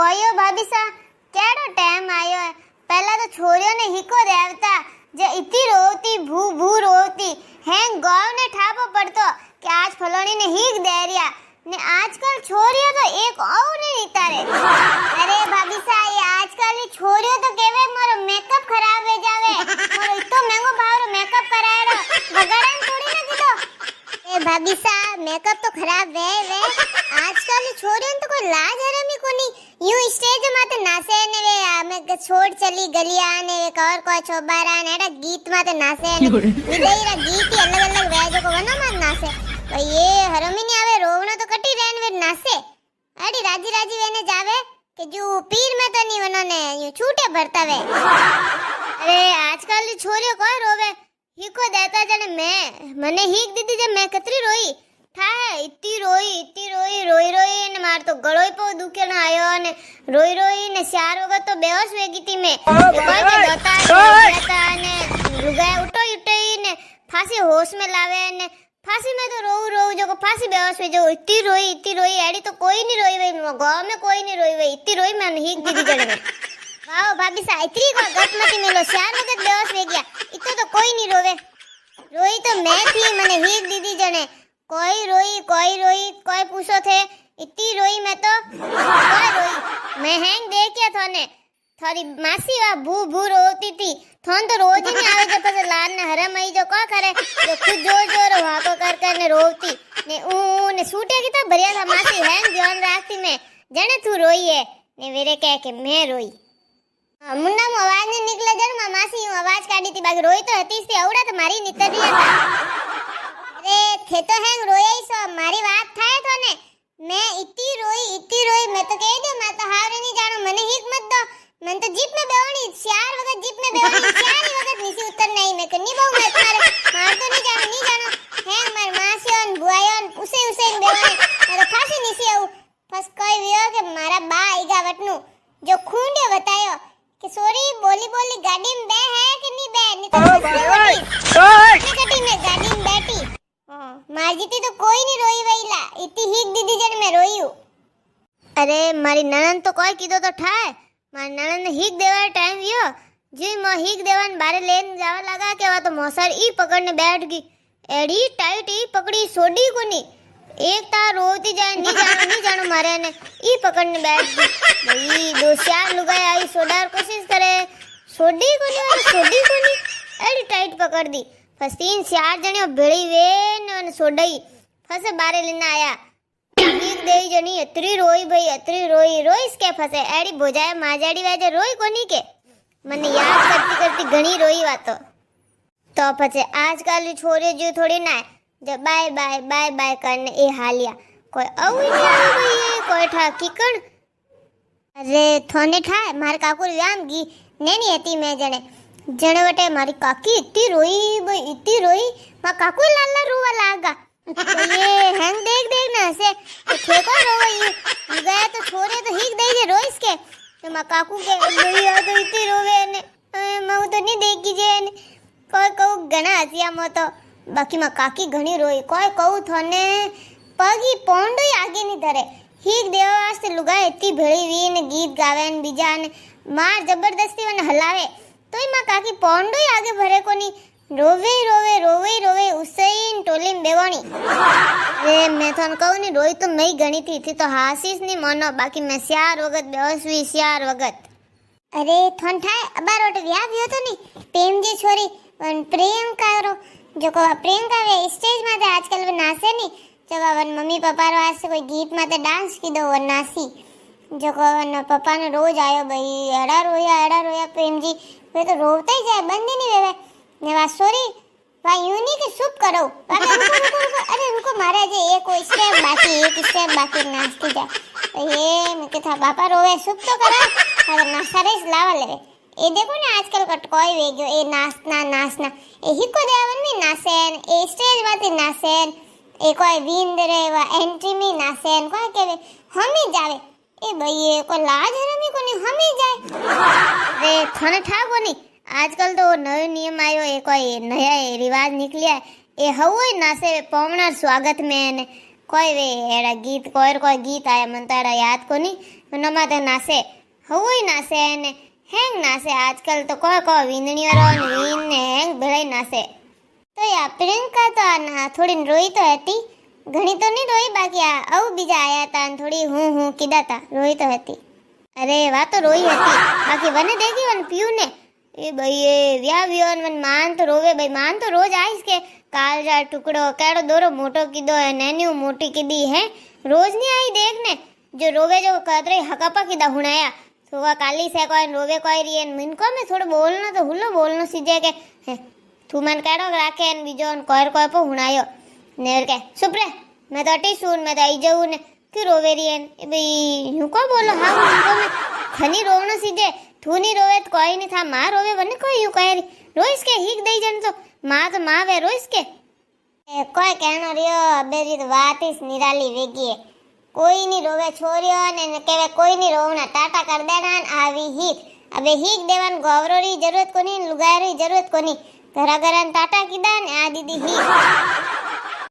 कोयो भाभी सा केड़ो टाइम आयो है। पहला तो छोरियों ने हिको देवता जे इतनी रोती भू भू रोती हैं गांव ने ठापो पड़तो कि आज फलोनी ने हीक दे रिया ने आजकल छोरियों तो एक और नहीं तारे। अरे भाभी सा ये आजकल की छोरियों तो केवे मारो मेकअप खराब हो जावे मारो इतो महंगो भाव रो मेकअप करायड़ो बगाड़न थोड़ी ना कीधो। ए भाभी सा मेकअप तो खराब वे आजकल की छोरियों तो कोई लाज हरम ही कोनी यूं स्टेज माते नाचे ने वे आमे छोड़ चली गलिया ने वे कवर को छोबारा ने एड़ा गीत माते नाचे ने विदेईरा गीत ही अलग अलग वेजो को वना मार नाचे तो ये हरमी ने आवे रोवणो तो कटी रेन वे नाचे एड़ी राजी राजी वेने जावे कि जो पीर में तो नहीं वनो ने यूं छूटे भरता वे। अरे आजकल की छोरियो कोई रोवे हिको देता जने मैं मने हीक दीदी जे मैं कतरी रोई थाए इतनी रोई रोई ने मार तो गळोई पो दुखे ना आयो ने रोई ने 4 वगत तो बेहोश वेगी थी मैं कोई के दोता ने रुगाए उठोई ने फांसी होश में लावे ने फांसी में तो रोऊ जो को फांसी बेहोश वे जो इतनी रोई एडी तो कोई नहीं रोई वे गांव में कोई नहीं रोई वे इतनी रोई मैं हीक दीदी जने में वाओ भाभी सा इतनी को गटमती मेलो 4 वगत बेहोश वे गया इतो तो कोई नहीं रोवे रोई तो मैं थी मने हीक दीदी जने कोई रोई कोई पूछो थे इतनी रोई मैं तो कोई रोई मैं हैंग देखिया थाने थारी मासी वा भू भू रोती थी थोन तो रोज ही नहीं आवे जब से लान ने हरम आई जो का करे जो खुद जोर वाको कर ने रोती ने ऊ ने सूटे की तो भरिया था मासी हैंग ध्यान रखती मैं जने तू रोई है ने वेरे कह के मैं रोई मुन्ना मो आवाज ने निकले जर मासी यूं आवाज काटी थी बाकी रोई तो हती से औड़ा तो मारी नितर रिया था। अरे थे तो हैंग रोया ही सो मारी बात थाए तो ने मैं इतनी रोई मैं तो कह दे मैं तो हार नहीं जानो मने हिक मत दो मैं तो जीप में बेवणी 4 वगत जीप में बेवणी 4 वगत नीचे उतर नहीं मैं कन्नी बहु मत मार तो नहीं जानो हैंग मार मासियोन बुआयोन उसे बेवणी मैं तो फांसी नीचे आऊ बस कोई वियो के मारा बा आईगा वटनु जो खूंडे बतायो कि सॉरी बोली गाड़ी में बे है कि नहीं बे कटी में गाड़ी में बैठी मारजीती तो कोई नहीं रोई वईला इतनी हीक दीदी जन मैं रोई हूं। अरे मारी ननन तो कोई कीधो तो ठाए मारी ननन ने हीक देवा टाइम वियो जी मो हीक देवान बारे लेन जावा लगा के वा तो मोसर ई पकड़ने बैठ गई एड़ी टाइट ई पकड़ी सोडी कोनी एक ता रोती जाए नहीं जानो मारे ने ई पकड़ने बैठ गई भाई 2-4 लुगाई आई सोडार कोशिश करे सोडी कोनी एड़ी टाइट पकड़ दी फस 3-4 जने भेड़ी वे ने सोडई फसे बारे लेना आया एक देई जनी अतरी रोई इसके फसे एड़ी बोजाए माजाड़ी वेजे रोई कोनी के मने याद करती घणी रोई वातो तो पछे आजकल की छोरी जो थोड़ी ना है जब बाय करने ए हालिया कोई आऊ नहीं आवे भाई कोई ठा किकण अरे थोने ठाए मार काकू व्याम गी नेनी हती मैं जने वटे मारी काकी इतनी रोई मा काकू लाला रोवा लागा तो ये हैंग देख ना से तो ठेको रोई गया तो छोरे तो हीक दे जे रोइस के तो मा काकू के भैया तो इतनी रोवे ने मैं तो नहीं देखी जे ने कोई कहू घना हसिया मो तो बाकी मा काकी घणी रोई कोई कहू थने पगी पोंडो आगे नहीं धरे हीक देवा वास्ते लुगा इतनी भेड़ी वी ने गीत गावे ने बीजा ने मार जबरदस्ती वन हलावे तोय मां काकी पोंडो आगे भरे कोनी रोवे उसेन टोली में बेवणी रे मैं थन कहू नी रोई तो मैं घणी थी तो हासीस नहीं मानो बाकी मैं 4 वगत बेहोशवी 4 वगत अरे थन थाए अबारोट व्या व्यो तो नी प्रेम जी छोरी प्रियंका रो जो को प्रियंका वे स्टेज माते आजकल वे नाचे नी जब वन मम्मी पापा रो आज से कोई गीत माते डांस की दो वन नासी जो को वन पापा ने रोज आयो भाई एड़ा रोया प्रेम जी वे तो रोते ही जाए बंद ही नहीं वेवे ने वा सॉरी वा यूनी के चुप करो रुको अरे रुको महाराज एक स्टेप बाकी नाचती जा तो ये मैं के था पापा रोवे चुप तो करा अरे नाचा रेस लावा लेवे ए देखो ने आजकल कटकोई वे गयो ए नाचना ए हिको देवन में नासेन ए स्टेज माते नासेन ए कोई विंद रे वा एंट्री में नासेन कोई केवे हमी जावे ए भई को लाज हरमी कोनी हमी जाए रे थने ठा कोनी आजकल तो नयो नियम आयो ए कोई नया रिवाज निकलिया ए हवोय नासे पवणार स्वागत में ने कोई वे एड़ा गीत कोई गीत आया मन तो एड़ा याद को नहीं नमा तो नासे हुई नासे ने हैंग नासे आजकल तो कोई विंदणियों रो वीन ने हैंग भले नासे तो या प्रियंका तो ना थोड़ी रोई तो हती घणी तो नहीं रोई बाकी आ बीजा आया था थोड़ी हूँ कीधा था रोई तो हती अरे वाह तो रोई हती बाकी वने देखी वन पीयू ने ए भाई ये व्या व्योन वन मान तो रोवे भाई मान तो रोज आइस के कालजा टुकड़ो केड़ो दोरो मोटो कीधो है नैन्यू मोटी कीधी है रोज नहीं आई देखने जो रोवे जो कतरे हकापा कीधा हुणाया तो वह काली से कोई रोवे कोई रियन मिनको में थोड़ो बोलना तो हुल्लो बोलनो सीजे के तू मन केड़ो राखे न बीजो कोई पो हुणायो नेर के चुप रे मैं तो अटी सुन मैं तो आई जाऊं ने क्यों रोवे रियन ए भाई यूं को बोलो हाँ मिनको में खनी रोवनो सीजे तू नहीं रोवे तो कोई नहीं था माँ रोवे वने कोई यूं कह रही रोइस के हिक दई जन तो माँ वे रोइस के कोई कहनो रियो अबे री तो बात ही निराली वेगी है कोई नहीं रोवे छोरियो ने केवे कोई नहीं रोवना टाटा कर देना आवी हिक अबे हिक देवान गौरो री जरूरत कोनी लुगाई री जरूरत कोनी घरा घरा टाटा कीधा ने आ दीदी हिक